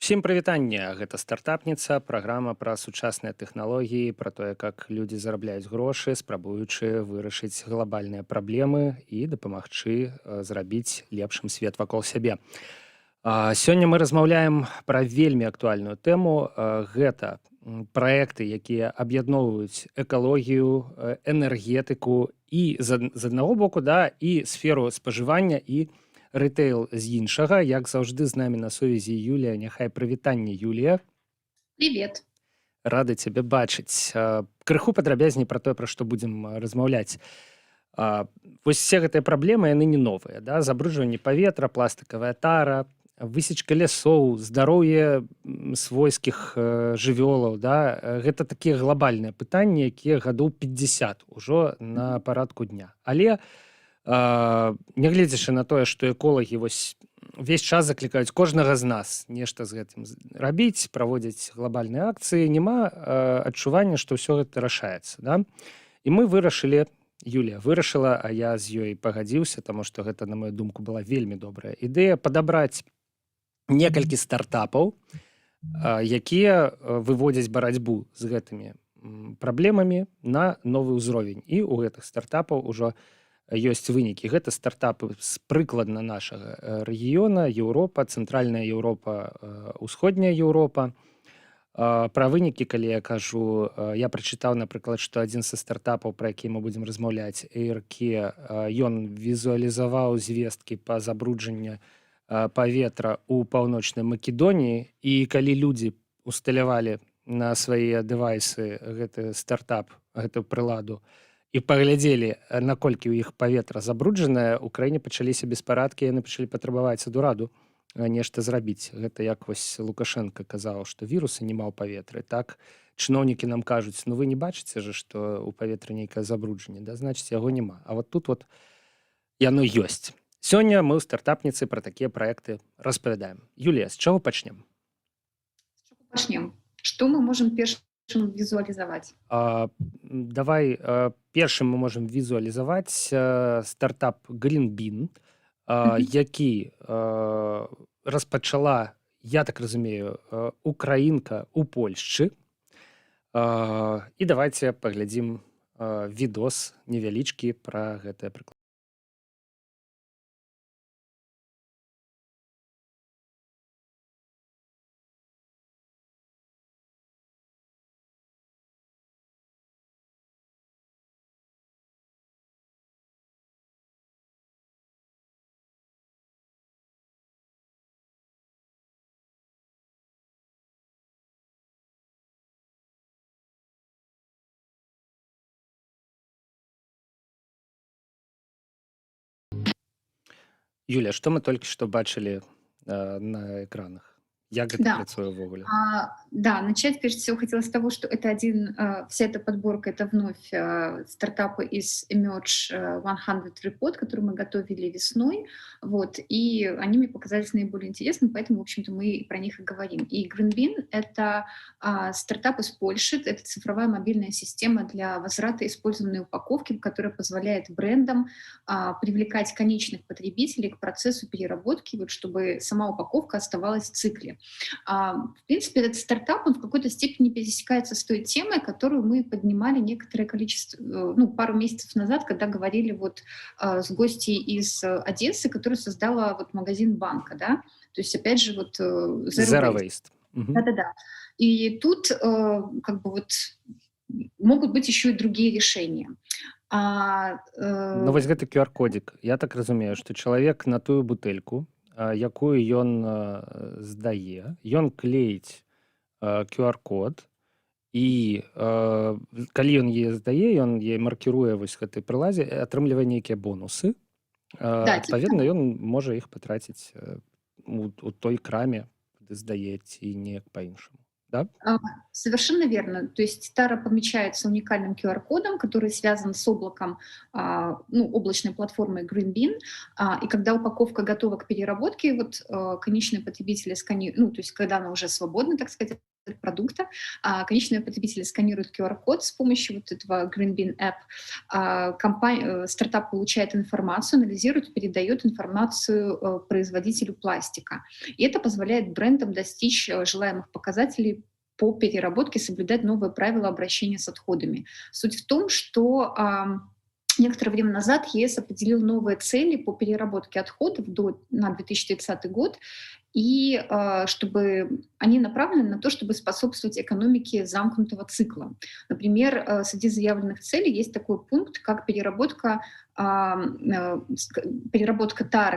Всім прывітанне, гэта стартапніца, праграма пра сучасныя тэхналогіі, пра тое, як людзі зарабляюць грошы, спрабуючы вырашыць глобальныя праблемы і дапамагчы зрабіць лепшым свет вакол сябе. Сёння мы размаўляем пра вельмі актуальную тэму. Гэта праекты, якія аб'ядноўваюць экалогію, энергетыку і з аднаго боку, да, і сферу спажывання і рытэйл з іншага. Як заўжды з намі на сувязі Юлія, няхай прывітанне, Юлія. Привет. Рады цябе бачыць. Крыху падрабязней пра тое, пра што будзем размаўляць. Вось все гэтыя праблемы, яны не новыя, да? Забруджванне паветра, пластыкавая тара, высечка лясоў, здароўе свойскіх жывёлаў, да? Гэта такія глобальныя пытанні, якія гадоў 50 ужо на парадку дня. Але нягледзячы на тое, што эколагі вось увесь час заклікаюць кожнага з нас нешта з гэтым рабіць, праводзіць глобальныя акцыі, няма адчування, што ўсё гэта рашаецца, да? І мы вырашылі, Юлія вырашыла, а я з ёй пагадзіўся, таму што гэта, на мою думку, была вельмі добрая ідэя, падабраць некалькі стартапаў, якія выводзяць барацьбу з гэтымі праблемамі на новы ўзровень. І ў гэтых стартапаў ужо ёсць вынікі. Гэта стартапы з прыкладна нашага рэгіёна, Еўропа, цэнтральная Еўропа, усходняя Еўропа. Пра вынікі, калі я кажу, я прачытаў, напрыклад, што адзін са стартапаў, пра які мы будзем размаўляць, AirKey, ён візуалізаваў звесткі па забруджанні паветра ў паўночнай Македоніі, і калі людзі усталявалі на свае дэвайсы гэты стартап, гэтую прыладу, і паглядзелі, наколькі ў іх паветра забруджанае, у краіне пачаліся беспарадкі, яны пачалі патрабаваць ад ураду нешта зрабіць. Гэта як вось Лукашенко казаў, што віруса няма ў паветры. Так, чыноўнікі нам кажуць, ну вы не бачыце же, што ў паветры нейкае забруджанне, да, значыць, яго няма. А вот тут вот яно ёсць. Сёння мы ў стартапніцы пра такія праекты распавядаем. Юлія, з чаго пачнем? Начнем. Что мы можем первым визуализовать? Давай першым мы можем візуалізаваць стартап Greenbean, які распачала, я так разумею, украінка ў Польшчы. І давайте паглядзім відос невялічкі пра гэтае прыклад. Юля, што мы толькі што бачылі на экранах? Як гэта Да. працуе ўвогуле? Да, начать прежде всего хотелось с того, что это вся эта подборка, это вновь стартапы из Emerge 100 Report, который мы готовили весной, вот, и они мне показались наиболее интересными, поэтому, в общем-то, мы про них и говорим. И Greenbean — это стартап из Польши, это цифровая мобильная система для возврата использованной упаковки, которая позволяет брендам привлекать конечных потребителей к процессу переработки, вот, чтобы сама упаковка оставалась в цикле. В принципе, этот стартап, он в какой-то степени пересекается с той темой, которую мы поднимали некоторое количество, пару месяцев назад, когда говорили вот с гостьей из Одессы, которая создала вот магазин банка, да, то есть опять же вот Zero Waste. Да-да-да. И тут как бы вот могут быть еще и другие решения. Ну вось гэты QR-кодик, я так разумею, што чалавек на тую бутэльку, якую ён здае, ён клеіць QR-код, і калі ён яе здае, ён яе маркіруе вось гэтай прыладзе, атрымлівае нейкія бонусы. Адпаведна, ён можа іх патраціць у той краме, куды здае, ці неяк па-іншаму. Да? Совершенно верно. То есть тара помечается уникальным QR-кодом, который связан с облаком, облачной платформой Greenbean. И когда упаковка готова к переработке, вот конечные потребители сканируют, то есть когда она уже свободна, так сказать, продукта. Конечные потребители сканируют QR-код с помощью вот этого Green Bean App. Стартап получает информацию, анализирует, передает информацию производителю пластика. И это позволяет брендам достичь желаемых показателей по переработке, соблюдать новые правила обращения с отходами. Суть в том, что некоторое время назад ЕС определил новые цели по переработке отходов на 2030 год, и чтобы они направлены на то, чтобы способствовать экономике замкнутого цикла. Например, среди заявленных целей есть такой пункт, как переработка тары,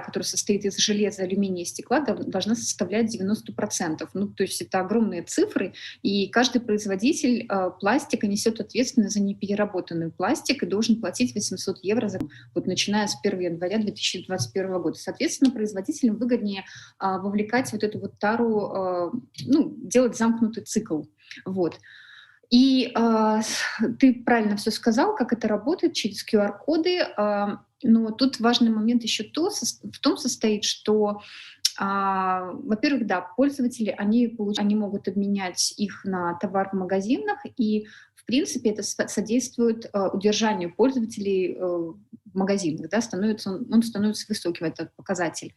которая состоит из железа, алюминия и стекла, должна составлять 90%. Ну, то есть это огромные цифры, и каждый производитель пластика несет ответственность за непереработанный пластик и должен платить 800 евро вот, начиная с 1 января 2021 года. Соответственно, производителям выгоднее вовлекать вот эту вот тару, делать замкнутый цикл. Вот. И ты правильно все сказал, как это работает через QR-коды. Но тут важный момент еще в том состоит, что, во-первых, да, пользователи, они могут обменять их на товар в магазинах, и, в принципе, это содействует удержанию пользователей в магазинах. Да, он становится высоким, этот показатель.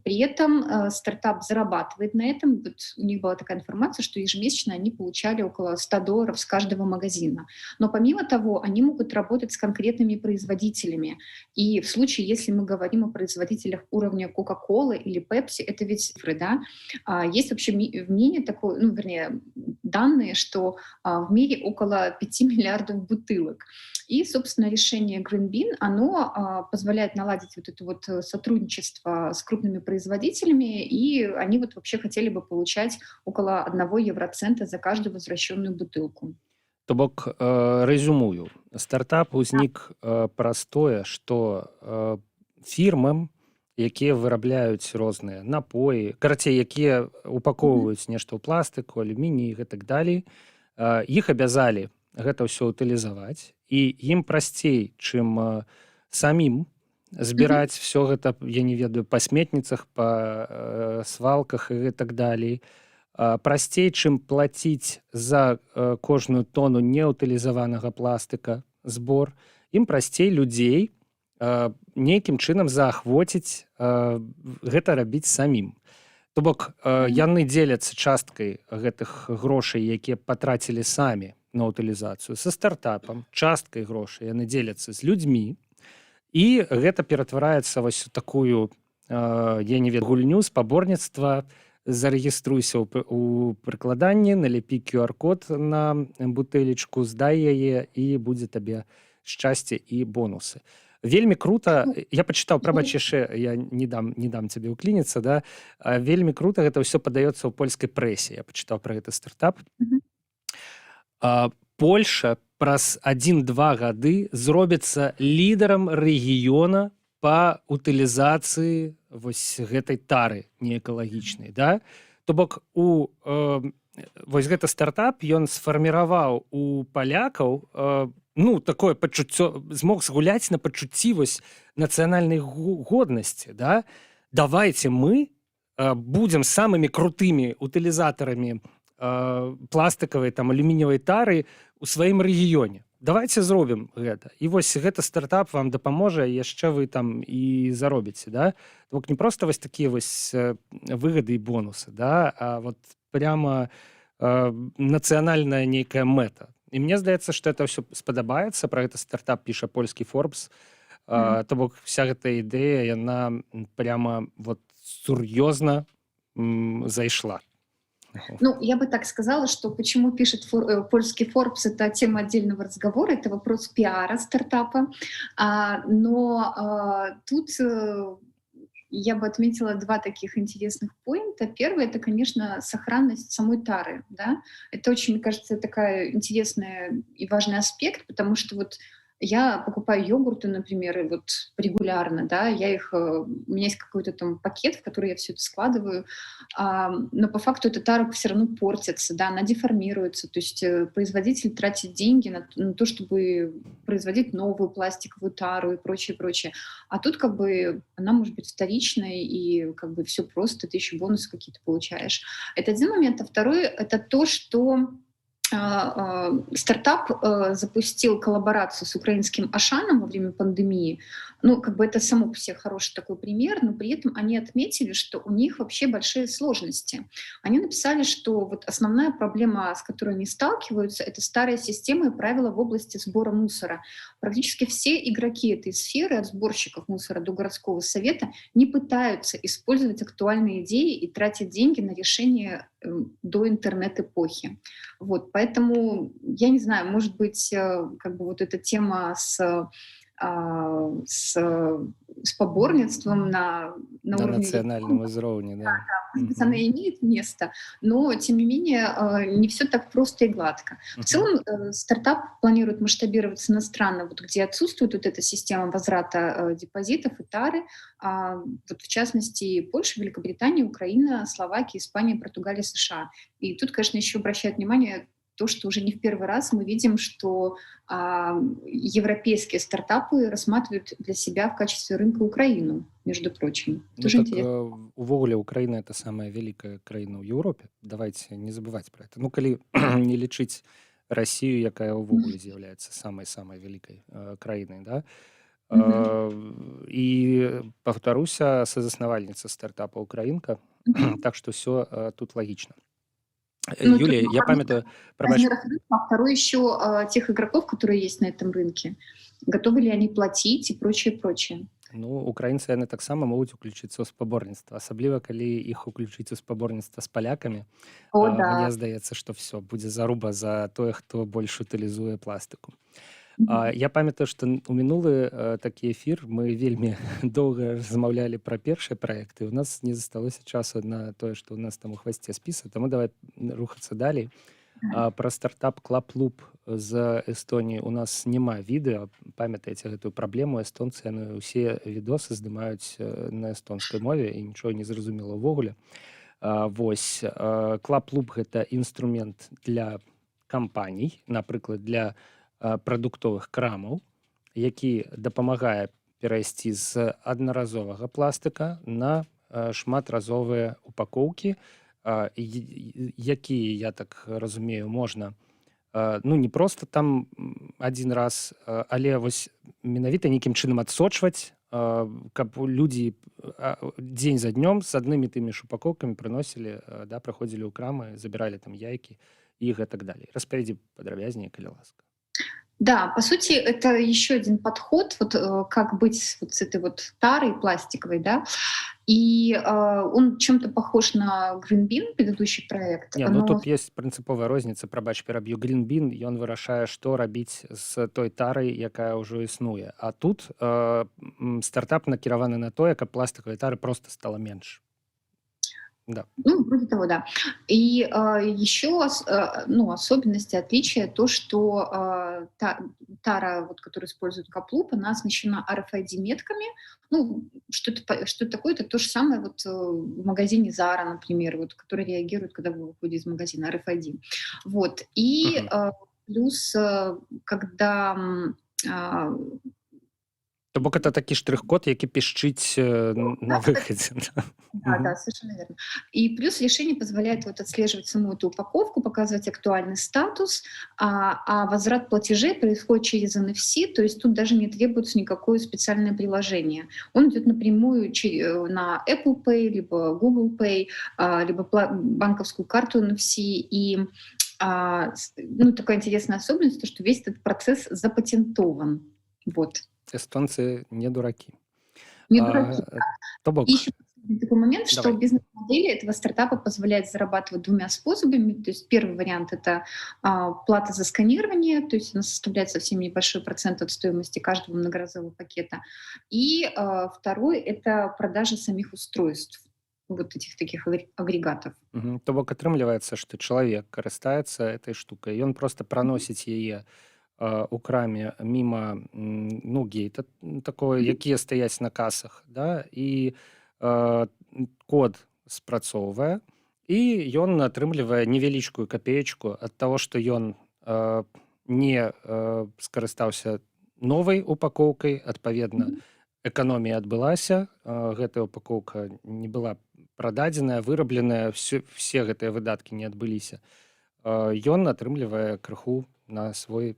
При этом стартап зарабатывает на этом. Вот у них была такая информация, что ежемесячно они получали около $100 с каждого магазина. Но помимо того, они могут работать с конкретными производителями. И в случае, если мы говорим о производителях уровня Coca-Cola или Pepsi, это ведь цифры, да? Есть вообще мнение такое, данные, что в мире около 5 миллиардов бутылок. И, собственно, решение Green Bean, оно позволяет наладить вот это вот сотрудничество с крупными производителями, и они вот вообще хотели бы получать около 1 евроцента за каждую возвращенную бутылку. То бок рэзюмую, стартап узнік праз тое, што фірмам, якія вырабляюць розныя напоі, карацей, якія упаковваюць нешта ў пластыку, алюміній і так далей, іх абязалі гэта ўсё утылізаваць, і ім прасцей, чым самім збіраць все гэта, я не ведаю, па сметніцах, па свалках і так далей. Прасцей, чым плаціць за кожную тону неўтылізаванага пластыка збор, ім прасцей людзей нейкім чынам заахвоціць гэта рабіць самім. То бок яны дзеляцца часткай гэтых грошай, якія патрацілі самі на утылізацыю, са стартапам, часткай грошай яны дзеляцца з людзьмі, і гэта ператвараецца вось у такую, я не ведаю, гульню, спаборніцтва. Зарэгіструйся ў прыкладанні, налепі QR-код на бутэлечку, здай яе, і будзе табе шчасце і бонусы. Вельмі крута, я пачытаў, прабач яшчэ, я не дам цябе ўклініцца, да? Вельмі крута гэта ўсё падаецца ў польскай прэсе. Я пачытаў пра гэты стартап. Польша праз 1-2 гады зробіцца лідарам рэгіёна па утылізацыі вось гэтай тары неэкалагічнай, да? То бок вось гэты стартап, ён сфарміраваў у палякаў такое пачуццё, змог згуляць на пачуцці вось нацыянальнай годнасці, да? Давайте мы будзем самымі крутымі утылізатарамі пластыкавай, там, алюмініевай тары ў сваім рэгіёне. Давайте зробім гэта. І вось гэты стартап вам дапаможа, яшчэ вы там і заробіце, да? Бок не проста вось такія вось выгады і бонусы, да? А вот прямо нацыянальная нейкая мэта. І мне здаецца, што это ўсё спадабаецца. Пра гэты стартап піша польскі Forbes. То бок вся гэта ідэя, яна прямо вот сур'ёзна зайшла. Я бы так сказала, что почему пишет польский Forbes, это тема отдельного разговора, это вопрос пиара стартапа. Но тут я бы отметила 2 таких интересных поинта. Первый — это, конечно, сохранность самой тары. Да? Это очень, мне кажется, такая интересная и важный аспект, потому что вот Я покупаю йогурты, например, и вот регулярно, да, у меня есть какой-то там пакет, в который я все это складываю, но по факту эта тара все равно портится, да, она деформируется, то есть производитель тратит деньги на то, чтобы производить новую пластиковую тару и прочее, прочее. А тут как бы она может быть вторичной, и как бы все просто, ты еще бонусы какие-то получаешь. Это один момент. А второй — это то, что стартап запустил коллаборацию с украинским Ашаном во время пандемии. Ну, как бы это само по себе хороший такой пример, но при этом они отметили, что у них вообще большие сложности. Они написали, что вот основная проблема, с которой они сталкиваются, это старые системы и правила в области сбора мусора. Практически все игроки этой сферы, от сборщиков мусора до городского совета, не пытаются использовать актуальные идеи и тратить деньги на решение до интернет-эпохи. Вот, поэтому, я не знаю, может быть, как бы вот эта тема с поборництвом на На уровне региона, нацыянальным узроўні, да. может быть, она Мгм. и имеет место, но, тем не менее, не все так просто и гладко. В Мгм. целом, стартап планирует масштабироваться иностранно, вот где отсутствует вот эта система возврата депозитов и тары, вот в частности, Польша, Великобритания, Украина, Словакия, Испания, Португалия, США. И тут, конечно, еще обращают внимание то, что уже не в первый раз мы видим, что европейские стартапы рассматривают для себя в качестве рынка Украину, между прочим. Ну Тоже так интересно. увогуле Украіна это самая вялікая краіна ў Еўропе. Давайте не забываць про это. Ну калі не лічыць Расію, якая ўвогуле з'яўляецца самай вялікай краінай, да. Мгм. І паўтаруся, сазаснавальніца стартапа украінка, Мгм. так што ўсё тут лагічна. Ну, тут Юлія, я памятаю, прабач, размерах рынка, а второй еще тех игроков, которые есть на этом рынке. Готовы ли они платить и прочее, прочее. ну украінцы яны таксама могуць уключыцца ў спаборніцтва, асабліва калі іх уключыць у спаборніцтва з палякамі. О, да. Мне здаецца, што все будзе заруба за тое, хто больш утылізуе пластыку. Мгм. Я памятаю, што у мінулы такі эфір мы вельмі доўга размаўлялі пра першыя праекты. У нас не засталося часу на тое, што ў нас там у хвасце спіса, таму давай рухацца далей. Пра стартап Клаплуп з Эстоніі у нас няма відэа. Памятаеце гэтую праблему? Эстонцы яны ўсе відосы здымаюць на эстонскай мове і нічога не зразумела ўвогуле. Вось Клаплуп гэта інструмент для кампаній, напрыклад, для прадуктовых крамаў, які дапамагае перайсці з аднаразовага пластыка на шматразовыя упакоўкі, якія, я так разумею, можна ну не просто там один раз, але вось менавіта нейкім чынам адсочваць, каб людзі дзень за днём з аднымі тымі ж упакоўкамі прыносілі, да, праходзілі ў крамы, забіралі там яйкі і гэтак далей. Распавядзі падрабязней, калі ласка. Да, по сути, это еще один подход, вот как быть вот с этой вот тарой пластиковой, да, и он чем-то похож на Green Bean, предыдущий проект, Не, ну но тут есть прынцыповая розніца, прабач, пераб'ю. Greenbean, ён вырашае, што рабіць з той тарай, якая ўжо існуе. А тут стартап накіраваны на тое, каб пластикавай тары просто стала менш. Да. ну, вроде того, да. И еще ну, особенности, отличия, то, что тара, вот, которую использует Каплуп, она оснащена RFID-метками. Ну, что это такое? Это то же самое вот в магазине Zara, например, вот, который реагирует, когда вы выходите из магазина, RFID. Вот. И Мгм. плюс, когда а, То бок это такі штрых-код, які пішчыць на выхадзе. Да. да, Мгм. да, совершенно верно. И плюс решение позволяет вот отслеживать саму эту упаковку, показывать актуальный статус, а возврат платежей происходит через NFC, то есть тут даже не требуется никакое специальное приложение. Он идет напрямую на Apple Pay, либо Google Pay, либо банковскую карту NFC. И ну, такая интересная особенность, то, что весь этот процесс запатентован. Вот. Эстонцы не дуракі. Не дураки. А, То И бок, еще такой момент, что давай. бизнес-модель этого стартапа позволяет зарабатывать двумя способами. То есть первый вариант — это плата за сканирование, то есть она составляет совсем небольшой процент от стоимости каждого многоразового пакета. И второй — это продажа самих устройств, вот этих таких агрегатов. То бок атрымліваецца, што чалавек карыстаецца этой штукай, ён просто праносіць яе у краме мимо ну, гейта такое, Мгм. якія стаяць на касах, да, і э, код спрацоўвае, і ён атрымлівае невялічкую капеечку ад таго, што ён не скарыстаўся новай упакоўкай, адпаведна, Мгм. эканомія адбылася, гэтая упакоўка не была прададзеная, вырабленая, все гэтыя выдаткі не адбыліся. Ён атрымлівае крыху на свой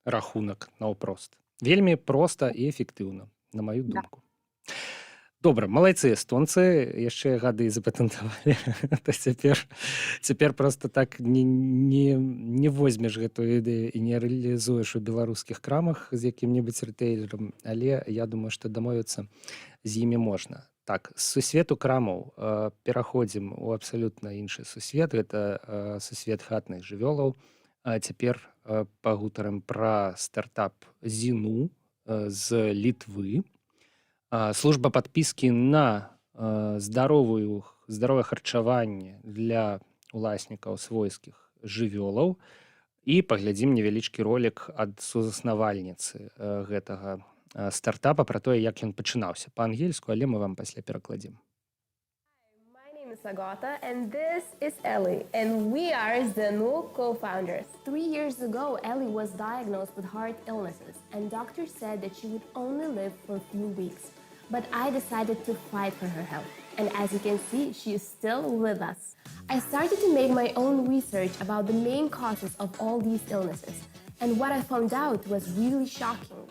рахунак наўпрост. Вельмі проста і эфектыўна, на маю Да. думку. Добра, малайцы эстонцы, яшчэ гады запатэнтавалі. То цяпер проста так не возьмеш гэтую ідэю і не рэалізуеш у беларускіх крамах з якім-небудзь рытэйлерам, але я думаю, што дамовіцца з імі можна. Так, з сусвету крамаў пераходзім у абсалютна іншы сусвет. Гэта сусвет хатных жывёлаў. Цяпер пагутарым пра стартап Зіну з Літвы. Служба падпіскі на здаровае харчаванне для уласнікаў свойскіх жывёлаў. І паглядзім невялічкі ролік ад сузаснавальніцы гэтага стартапа пра тое, як ён пачынаўся па-ангельску, але мы вам пасля перакладзім. My name is Agata, and this is Ellie, and we are Zenu co-founders. 3 years ago, Ellie was diagnosed with heart illnesses, and doctors said that she would only live for a few weeks. But I decided to fight for her health, and as you can see, she is still with us. I started to make my own research about the main causes of all these illnesses, and what I found out was really shocking.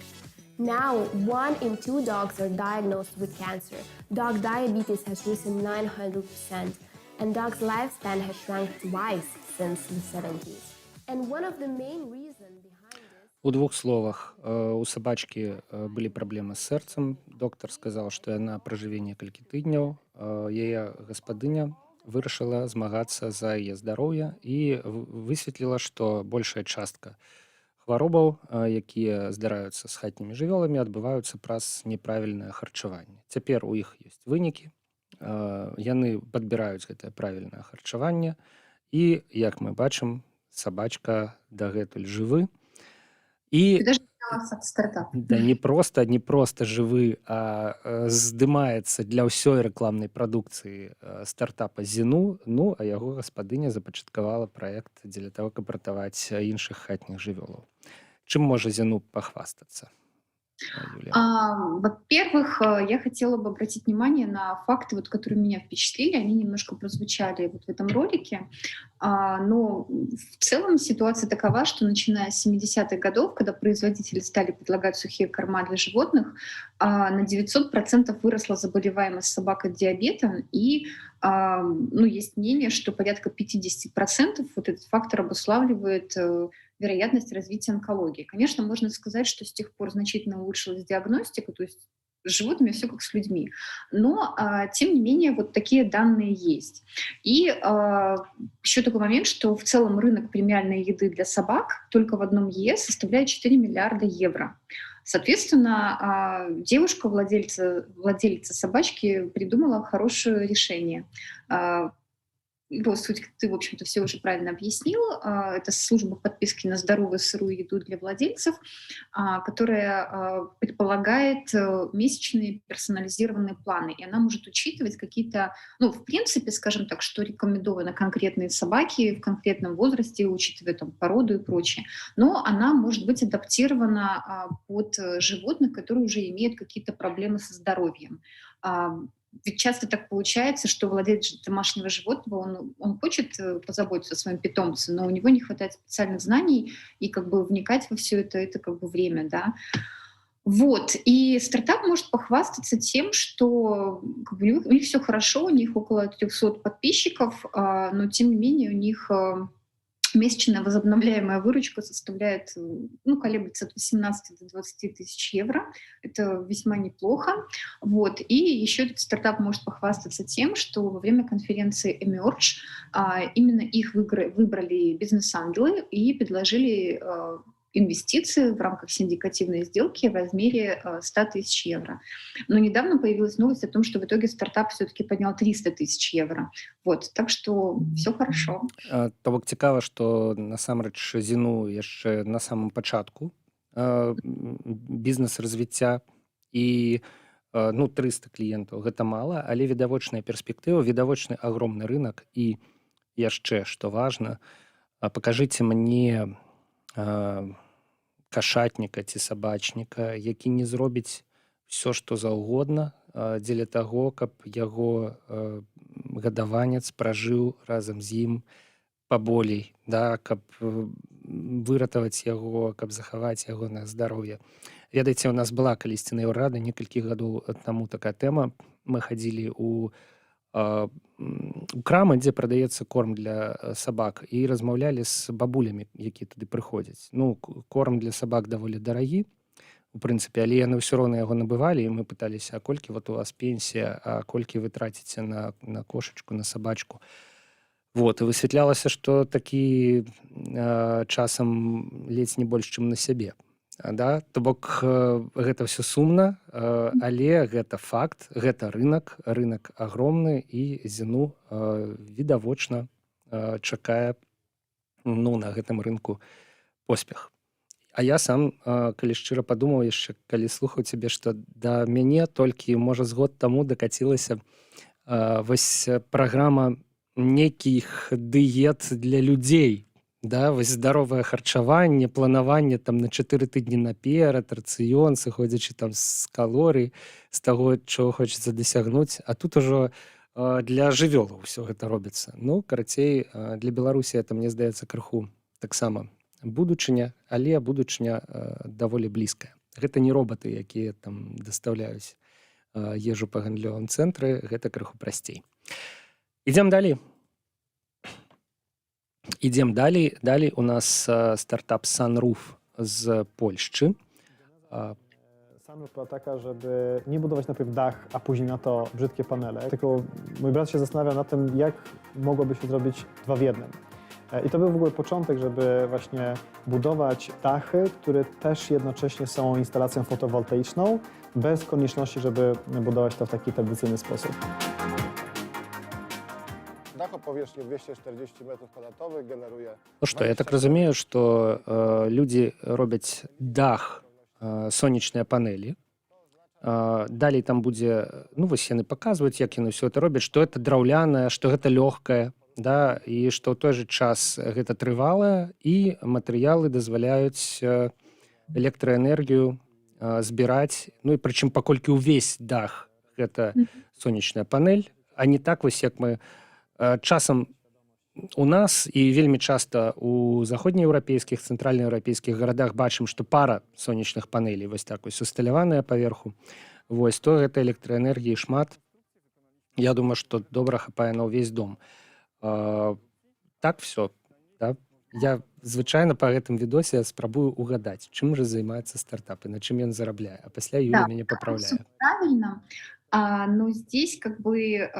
Now, 1 in 2 dogs are diagnosed with cancer. Dog diabetes has risen 900%, and dogs' lifespan has shrunk twice since the 70s. And one of the main reasons behind this... У двух словах, у сабачкі былі праблемы з сэрцам. Доктар сказаў, што яна пражыве некалькі тыдняў. Яе гаспадыня вырашыла змагацца за яе здароўе і высветліла, што большая частка хваробаў, якія здараюцца з хатнімі жывёламі, адбываюцца праз неправільнае харчаванне. Цяпер у іх ёсць вынікі, яны падбіраюць гэтае правільнае харчаванне, і, як мы бачым, сабачка дагэтуль жывы. Ты І даже стартап. да не проста жывы, а здымаецца для ўсёй рэкламнай прадукцыі стартапа Зіну. Ну, а яго гаспадыня запачаткавала праект дзеля таго, каб ратаваць іншых хатніх жывёлаў. Чым можа Зіну пахвастацца, Юлія? Во-первых, я хотела бы обратить внимание на факты, вот, которые меня впечатлили. Они немножко прозвучали вот в этом ролике. Но в целом ситуация такова, что начиная с 70-х годов, когда производители стали предлагать сухие корма для животных, на 900% выросла заболеваемость собак от диабета. И ну, есть мнение, что порядка 50% вот этот фактор обуславливает вероятность развития онкологии. Конечно, можно сказать, что с тех пор значительно улучшилась диагностика, то есть с животными все как с людьми. Но, тем не менее, вот такие данные есть. И еще такой момент, что в целом рынок премиальной еды для собак только в одном ЕС составляет 4 миллиарда евро. Соответственно, девушка, владелица собачки, придумала хорошее решение. Его суть ты, в общем-то, все уже правильно объяснил. Это служба подписки на здоровую сырую еду для владельцев, которая предполагает месячные персонализированные планы. И она может учитывать какие-то, ну, в принципе, скажем так, что рекомендовано конкретные собаки в конкретном возрасте, учитывая там породу и прочее. Но она может быть адаптирована под животных, которые уже имеют какие-то проблемы со здоровьем. Ведь часто так получается, что владелец домашнего животного, он хочет позаботиться о своем питомце, но у него не хватает специальных знаний, и как бы вникать во все это как бы время, да. Вот, и стартап может похвастаться тем, что как бы, у них все хорошо, у них около 300 подписчиков, но тем не менее у них месячная возобновляемая выручка составляет, ну, колеблется от 18 до 20 тысяч евро. Это весьма неплохо. Вот. И еще этот стартап может похвастаться тем, что во время конференции Emerge именно их выбрали бизнес-ангелы и предложили инвестиции в рамках синдикативной сделки в размере 100 тысяч евро. Но недавно появилась новость о том, что в итоге стартап все-таки поднял 300 тысяч евро. Вот, так что все хорошо. То бок цікава, што насамрэч Зіну яшчэ на самым пачатку бізнес-развіцця і 300 кліентаў гэта мала, але відавочная перспектыва, відавочны агромны рынок і яшчэ, што важна, пакажыце мне кашатніка ці сабачніка, які не зробіць все, што заўгодна дзеля таго, каб яго гадаванец пражыў разам з ім паболей, да, каб выратаваць яго, каб захаваць яго на здароўе. Ведаеце, у нас была калісьці на Еўрады некалькі гадоў таму такая тэма. Мы хадзілі у крамы, дзе прадаецца корм для сабак, і размаўлялі з бабулямі, якія туды прыходзяць. Корм для сабак даволі дарагі, у прынцыпе, але яны ўсё роўна яго набывалі, і мы пыталіся, а колькі вот у вас пенсія, а колькі вы траціце на кошачку, на сабачку. Вот, і высвятлялася, што такі часам ледзь не больш, чым на сябе. Да? То бок гэта ўсё сумна, але гэта факт, гэта рынок агромны, і Зіну відавочна чакае на гэтым рынку поспех. А я сам, калі шчыра падумаў яшчэ, калі слухаў цябе, што да мяне толькі, можа, з год таму дакацілася вось праграма нейкіх дыет для людзей. Да, вось здаровае харчаванне, планаванне там на 4 тыдні наперад, рацыён, сыходзячы там з калорый, з таго, чого хочацца дасягнуць. А тут ужо для жывёлаў ўсё гэта робіцца. Карацей, для Беларусі это, мне здаецца, крыху таксама будучыня, але будучыня даволі блізкая. Гэта не робаты, якія там дастаўляюць ежу па гандлёвым цэнтры, гэта крыху прасцей. Ідзем далей. Ідзем далей. Далей у нас стартап Sunroof z Polszczy. Sunroof była taka, żeby nie budować najpierw dach, a później na to brzydkie panele. Tylko mój brat się zastanawia nad tym, jak mogłoby się zrobić 2 w 1. I to był w ogóle początek, żeby właśnie budować dachy, które też jednocześnie są instalacją fotowoltaiczną, bez konieczności, żeby budować to w taki tradycyjny sposób. Dach o powierzchni 240 m2 generuje... Што, я так разумею, што людзі робяць дах сонечныя панелі. Далей там будзе, вось яны паказваюць, як яны ўсё это робяць, што гэта драўлянае, што гэта лёгкае, да, і што ў той жа час гэта трывалае, і матэрыялы дазваляюць электраэнергію збіраць, і прычым паколькі ўвесь дах гэта сонечная панель, а не так вось, як мы часам у нас і вельмі часта у заходнееўрапейскіх, цэнтральнаеўрапейскіх гарадах бачым, што пара сонечных панелей вось так вось усталяваная паверху, вось, то гэта электраэнергіі шмат. Я думаю, што добра хапае на ўвесь дом. Так все, да? Я звычайна па гэтым відосе спрабую угадаць, чым жа займаецца стартап і на чым ён зарабляе, а пасля Юля мяне папраўляе. Правильно, но здесь как бы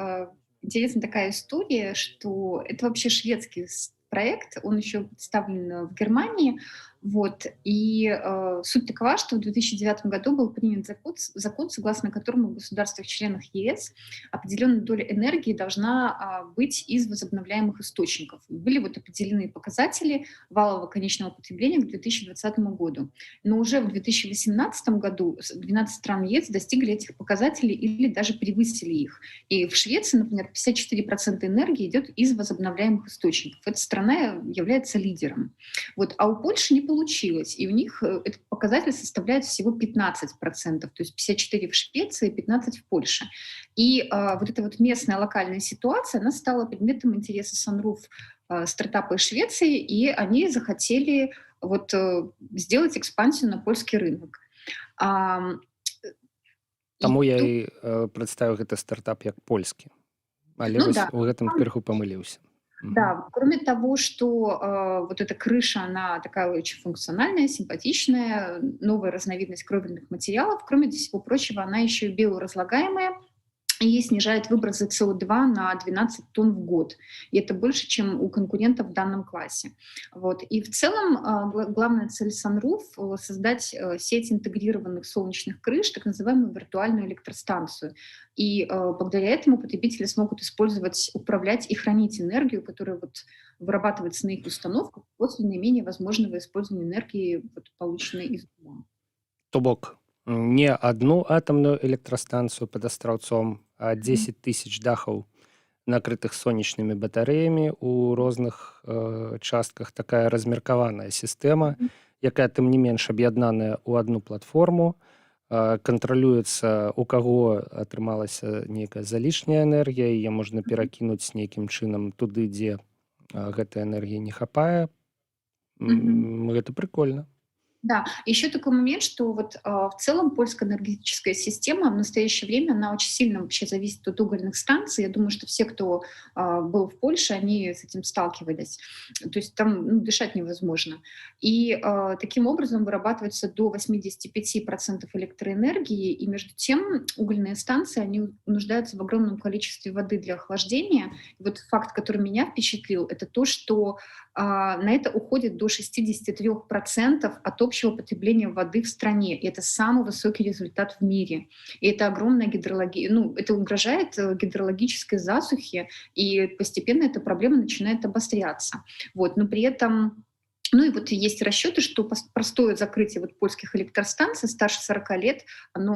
интересна такая история, что это вообще шведский проект, он еще представлен в Германии, вот, и суть такова, что в 2009 году был принят закон, согласно которому в государствах-членах ЕС определенная доля энергии должна быть из возобновляемых источников. Были вот определены показатели валового конечного потребления к 2020 году. Но уже в 2018 году 12 стран ЕС достигли этих показателей или даже превысили их. И в Швеции, например, 54% энергии идет из возобновляемых источников. Эта страна является лидером. Вот, а у Польши не получилось, и у них этот показатель составляет всего 15%, то есть 54% в Швеции, 15% в Польше. И вот эта вот местная локальная ситуация, она стала предметом интереса Sunroof стартапа из Швеции, и они захотели вот сделать экспансию на польский рынок. Таму я і прадставіў гэты стартап як польскі, але вось у гэтым крыху памыліўся. Да, кроме того, что вот эта крыша, она такая очень функциональная, симпатичная, новая разновидность кровельных материалов, кроме всего прочего, она еще и биоразлагаемая, и снижает выбросы СО2 на 12 тонн в год. И это больше, чем у конкурентов в данном классе. Вот. И в целом главная цель Sunroof — создать сеть интегрированных солнечных крыш, так называемую виртуальную электростанцию. И благодаря этому потребители смогут использовать, управлять и хранить энергию, которая вот вырабатывается на их установках после наименее возможного использования энергии, вот, полученной из дома. То бок не одну атомную электрастанцию под Астраўцом, а 10 тысяч дахаў, накрытых сонечнымі батарэямі ў розных частках. Такая размеркаваная сістэма, якая тым не менш аб'яднаная ў одну платформу, кантралюецца, у каго атрымалася нейкая залішняя энергія, яе можна перакінуць нейкім чынам туды, дзе гэтай энергіі не хапае. Гэта прикольно. Да, еще такой момент, что вот в целом польская энергетическая система в настоящее время, она очень сильно вообще зависит от угольных станций. Я думаю, что все, кто был в Польше, они с этим сталкивались. То есть там дышать невозможно. И таким образом вырабатывается до 85% электроэнергии, и между тем угольные станции, они нуждаются в огромном количестве воды для охлаждения. И вот факт, который меня впечатлил, это то, что на это уходит до 63% от общего потребления воды в стране. И это самый высокий результат в мире. И это огромная гидрология, это угрожает гидрологической засухе, и постепенно эта проблема начинает обостряться. Вот. Но при этом и вот есть расчеты, что простое закрытие вот польских электростанций старше 40 лет,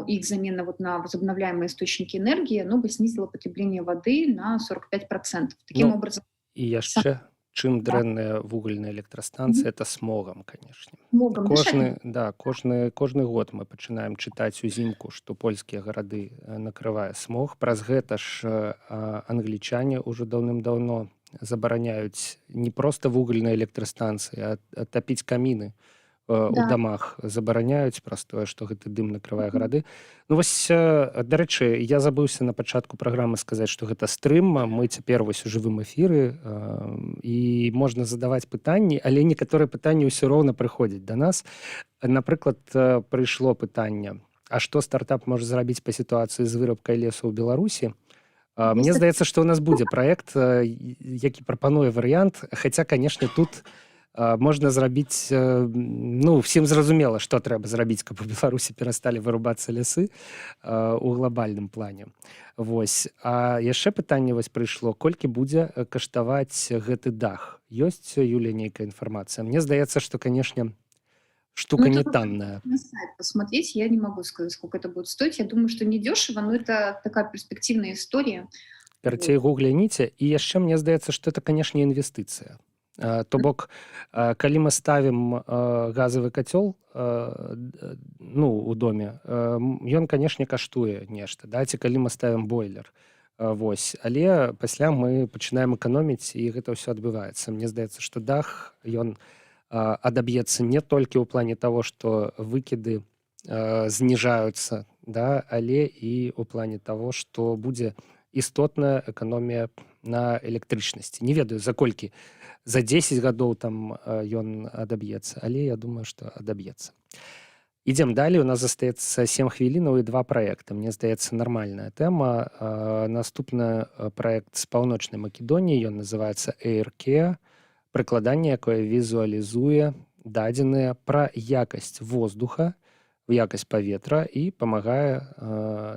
их замена вот на возобновляемые источники энергии, оно бы снизило потребление воды на 45%. Таким образом... И яшчэ, чым дрэнная вугальная электрастанцыя, это смогам, конечно. Кожны год мы пачынаем чытаць узімку, што польскія гарады накрывае смог. Праз гэта ж англічане ўжо даўным-даўно забараняюць не проста вугальныя электрастанцыі, а тапіць каміны у дамах. Забараняюць праз тое, што гэты дым накрывае гарады. Вось, дарэчы, я забыўся на пачатку праграмы сказаць, што гэта стрым. Мы цяпер вось у жывым эфіры, і можна задаваць пытанні, але некаторыя пытанні ўсё роўна прыходзяць да нас. Напрыклад, прыйшло пытанне: а што стартап можа зрабіць па сітуацыі з вырабкай лесу ў Беларусі? Мне здаецца, што ў нас будзе праект, які прапануе варыянт, хаця, канешне, тут можна зрабіць, всім зразумела, што трэба зрабіць, каб у Беларусі перасталі вырубацца лясы у глобальным плане. Вось. А яшчэ пытанне вось прыйшло: колькі будзе каштаваць гэты дах? Ёсць, Юлія, нейкая інфармацыя? Мне здаецца, што, канешне, штука не танная. На сайт посмотреть, я не могу сказать, сколько это будет стоить. Я думаю, что недешево, но это такая перспективная история. Карцей гугляніце. І яшчэ мне здаецца, што это, канешне, інвестыцыя. То бок, калі мы ставім газавы кацёл у доме, ён, канешне, каштуе нешта, да? Ці калі мы ставім бойлер. Вось. Але пасля мы пачынаем эканоміць, і гэта ўсё адбываецца. Мне здаецца, што дах, ён адаб'ецца не толькі ў плане того, што выкіды зніжаюцца, да, але і ў плане того, што будзе істотная эканомія на электрычнасці. Не ведаю, за колькі. За 10 гадоў там ён адаб'ецца, але я думаю, што адаб'ецца. Ідзем далей. У нас застаецца 7 хвілінаў і 2 праекты. Мне здаецца, нармальная тэма. Наступны праект з Паўночнай Македоніі, ён называецца AirCare, прыкладанне, якое візуалізуе дадзеныя пра якасць воздуха, якасць паветра і памагае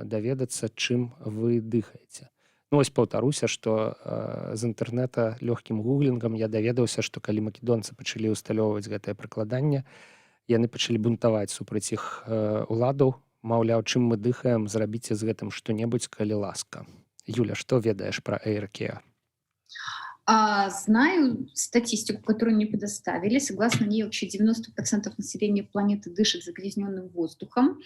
даведацца, чым вы дыхаеце. Вось паўтаруся, што з інтэрнэта лёгкім гуглінгам я даведаўся, што калі македонцы пачалі ўсталёўваць гэтае прыкладанне, яны пачалі бунтаваць супраць іх уладаў. Маўляў, чым мы дыхаем, зрабіце з гэтым што-небудзь, калі ласка. Юля, што ведаеш пра AirCare? Знаю статистику, которую мне предоставили. Согласно ней, вообще 90% населения планеты дышит загрязненным воздухом.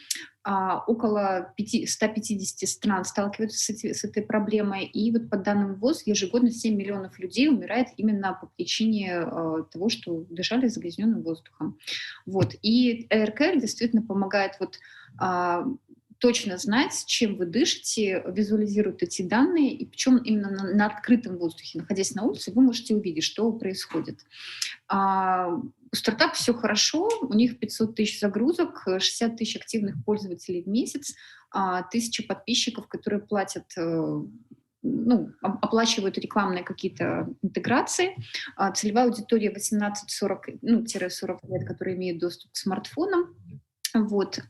Около 150 стран сталкиваются с этой проблемой. И вот по данным ВОЗ, ежегодно 7 миллионов людей умирает именно по причине того, что дышали загрязненным воздухом. Вот. И AirCare действительно помогает точно знать, чем вы дышите, визуализирует эти данные, и причем именно на открытом воздухе. Находясь на улице, вы можете увидеть, что происходит. у стартапа все хорошо, у них 500 тысяч загрузок, 60 тысяч активных пользователей в месяц, 1000 подписчиков, которые платят, ну, оплачивают рекламные какие-то интеграции. Целевая аудитория 18-40, ну, 40 лет, которые имеют доступ к смартфонам. Вот.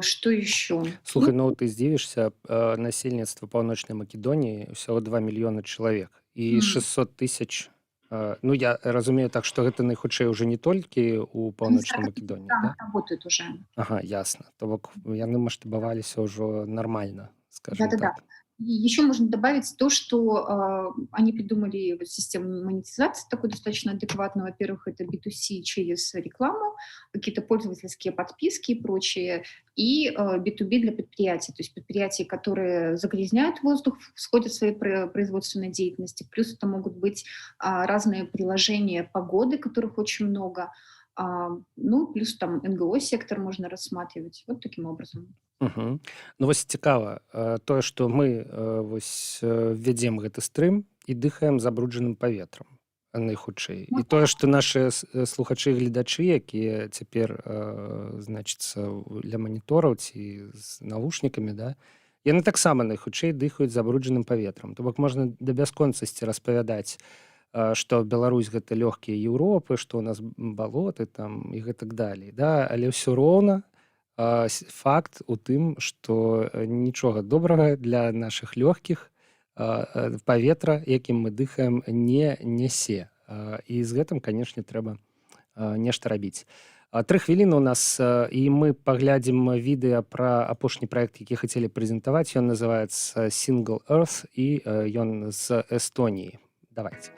Что еще? Слухай, ну ты здзівішся, насельніцтва Паўночнай Македоніі ўсяго 2 мільёны чалавек і М. 600 тысяч. Ну, я разумею так, што гэта найхутчэй уже не толькі ў Они в Паўночнай 40 Македоніі, странах да? работают уже. Ага, ясна. То бок яны маштабаваліся ўжо нармальна, скажем Да-да-да. так. И еще можно добавить то, что они придумали вот систему монетизации такую достаточно адекватную. Во-первых, это B2C через рекламу, какие-то пользовательские подписки и прочее, и B2B для предприятий, то есть предприятия, которые загрязняют воздух в ходе своей производственной деятельности. Плюс это могут быть разные приложения погоды, которых очень много. Ну, плюс там НГО-сектор можно рассматривать. Вот таким образом. Угу. Ну вось цікава тое, што мы ввядзем гэты стрым і дыхаем забруджаным паветрам найхутчэй. І тое, што нашы слухачы і гледачы, якія цяпер значыцца для манітораў ці з навушнікамі, да, яны таксама найхутчэй дыхаюць забруджаным паветрам. То бок можна да бясконцасці распавядаць, што Беларусь гэта лёгкія Еўропы, што ў нас балоты там і гэтак далей, да, але ўсё роўна факт у тым, што нічога добрага для нашых лёгкіх паветра, якім мы дыхаем, не нясе. І з гэтым, канешне, трэба нешта рабіць. 3 хвіліны у нас, і мы паглядзім відэа пра апошні праект, які хацелі прэзентаваць. Ён называецца Single Earth, і ён з Эстоніі. Давайте.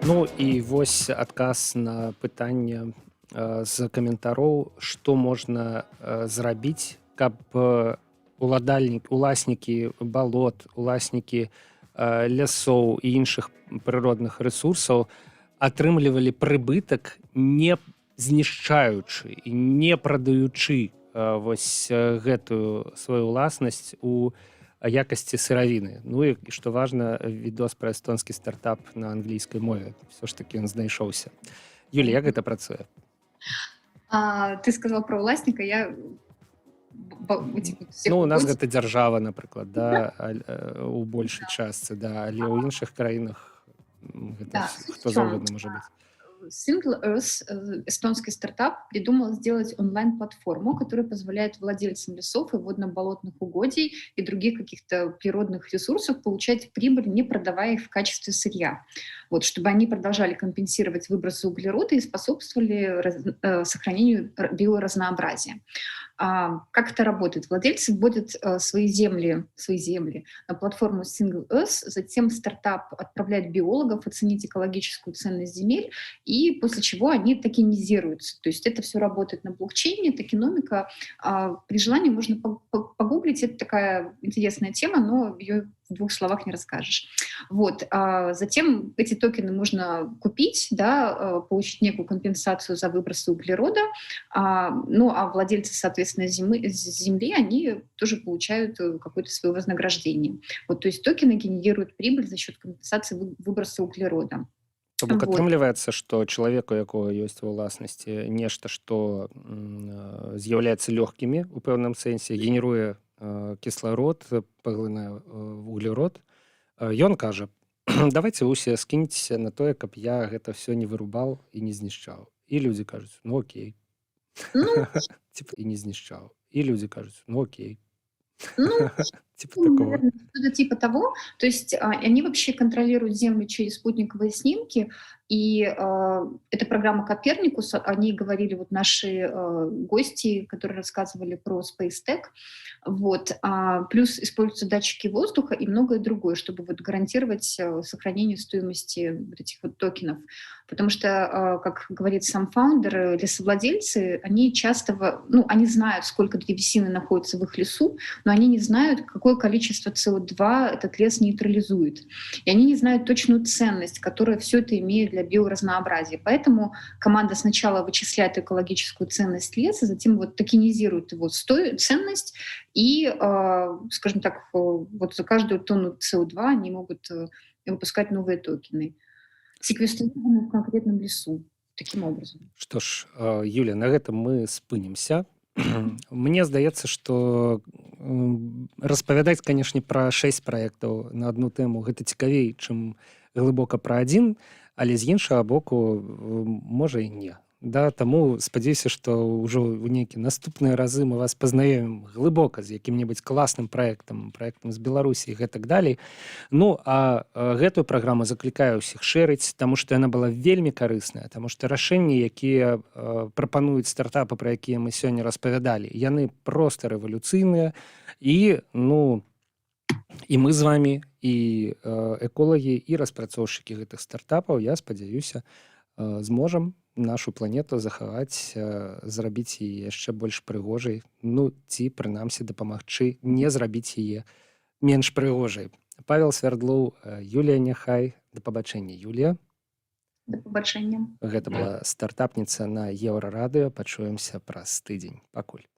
Ну і вось адказ на пытанне з каментароў, што можна зрабіць, каб уласнікі балот, уласнікі лясоў і іншых прыродных рэсурсаў атрымлівалі прыбытак, не знішчаючы і не прадаючы вось гэтую сваю ўласнасць у якасці сыравіны. Ну і што важна, відос пра эстонскі стартап на англійскай мове. Все ж таки ён знайшоўся. Юлі, як гэта працуе? Ты сказал про уласника, Ну, у нас гэта дзяржава, напрыклад, да, у большай частцы, да, але ў іншых краінах гэта хто заўгодна можа быць. Single Earth, эстонский стартап, придумал сделать онлайн-платформу, которая позволяет владельцам лесов и водно-болотных угодий и других каких-то природных ресурсов получать прибыль, не продавая их в качестве сырья. Вот, чтобы они продолжали компенсировать выбросы углерода и способствовали сохранению биоразнообразия. Как это работает? Владельцы вводят свои земли на платформу Single Earth, затем стартап отправляет биологов оценить экологическую ценность земель, и после чего они токенизируются. То есть это все работает на блокчейне, токеномика. При желании можно погуглить, это такая интересная тема, но ее в 2 словах не расскажешь. Вот. Затем эти токены можно купить, да, получить некую компенсацию за выбросы углерода, ну а владельцы, соответственно, земли, они тоже получают какое-то свое вознаграждение. Вот, то есть токены генерируют прибыль за счет компенсации выброса углерода. То бок атрымліваецца, што чалавеку, якога ёсць ва ўласнасці нешта, што з'яўляецца лёгкімі у пэўным сэнсе, генеруе кісларод, паглынае вуглерод, ён кажа: давайте вы усе скіньцеся на тое, каб я гэта все не вырубаў і не знішчаў. І людзі кажуць: ну окей. І не знішчаў. І людзі кажуць: ну окей. Типа Ну, такого. наверное, что-то типа того. То есть они вообще контролируют Землю через спутниковые снимки, и эта программа Коперникус, о ней говорили вот наши гости, которые рассказывали про Space Tech. Вот. Плюс используются датчики воздуха и многое другое, чтобы вот гарантировать сохранение стоимости вот этих вот токенов. Потому что, как говорит сам фаундер, лесовладельцы, они часто, они знают, сколько древесины находится в их лесу, но они не знают, какое количество СО2 этот лес нейтрализует. И они не знают точную ценность, которую все это имеет для биоразнообразия. Поэтому команда сначала вычисляет экологическую ценность леса, затем вот токенизирует его ценность, и, скажем так, вот за каждую тонну СО2 они могут выпускать новые токены, секвестрированные в конкретном лесу. Таким образом. Што ж, Юля, на гэтым мы спынімся. Мне здаецца, што распавядаць, канешне, пра 6 праектаў на адну тэму гэта цікавей, чым глыбока пра адзін, але з іншага боку, можа і не. Да, таму спадзяюся, што ўжо ў нейкія наступныя разы мы вас пазнаёмім глыбока з якім-небудзь класным праектам з Беларусі і гэтак далей. Ну, а гэтую праграму заклікаю ўсіх шэрыць, таму што яна была вельмі карысная, таму што рашэнні, якія прапануюць стартапы, пра якія мы сёння распавядалі, яны проста рэвалюцыйныя, і, і мы з вамі, і эколагі, і распрацоўшчыкі гэтых стартапаў, я спадзяюся, зможам нашу планету захаваць, зрабіць яе яшчэ больш прыгожай, ці, прынамсі, дапамагчы не зрабіць яе менш прыгожай. Павел Свярдлоў, Юлія Няхай. Да пабачэння, Юлія. Да пабачэння. Гэта была стартапніца на Еўрарадыё. Пачуемся праз тыдзень. Пакуль.